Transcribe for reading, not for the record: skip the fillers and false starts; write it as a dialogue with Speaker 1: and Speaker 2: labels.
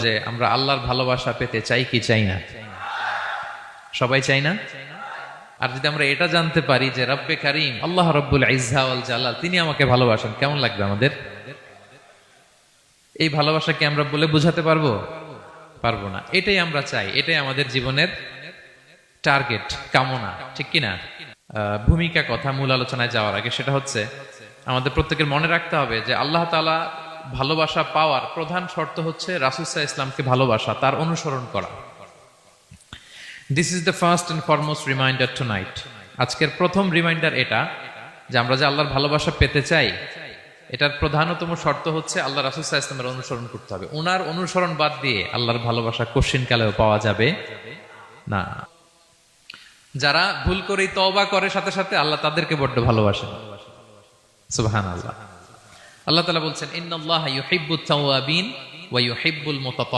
Speaker 1: যে আমরা আল্লাহর ভালোবাসা পেতে চাই কি চাই না? সবাই চাই না? আর যদি আমরা এটা জানতে পারি যে রব্বে কারীম আল্লাহ রব্বুল ইজ্জা ওয়াল জালাল তিনি আমাকে ভালোবাসেন, কেমন লাগবে আমাদের? এই ভালোবাসা কি আমরা বলে বুঝাতে পারবো? পারবো না। এটাই আমরা চাই, এটাই আমাদের জীবনের টার্গেট, কামনা, ঠিক কিনা? ভূমিকা কথা মূল আলোচনায় যাওয়ার আগে সেটা হচ্ছে আমাদের প্রত্যেকের মনে রাখতে হবে যে আল্লাহ তাআলা ভালোবাসা পাওয়ার প্রধান শর্ত হচ্ছে রাসূল সাল্লাল্লাহু আলাইহি ওয়াসাল্লামকে ভালোবাসা, তার অনুসরণ করা। This is the first and foremost reminder tonight. আজকের প্রথম রিমাইন্ডার এটা যে আমরা যে আল্লাহর ভালোবাসা পেতে চাই, এটার প্রধানতম শর্ত হচ্ছে আল্লাহ রাসূল সাল্লাল্লাহু আলাইহি ওয়াসাল্লামের অনুসরণ করতে হবে। ওনার অনুসরণ বাদ দিয়ে আল্লাহর ভালোবাসা কোশ্চিনকালেও পাওয়া যাবে না। যারা ভুল করেই তওবা করে সাথে সাথে আল্লাহ তাদেরকে বড্ড ভালোবাসেন। সুবহানাল্লাহ। আল্লাহ তাআলা বলছেন ইন্নাল্লাহা ইউহিব্বুত তাওয়াবিন ওয়া ইউহিব্বুল মুতাতাহহিরিন।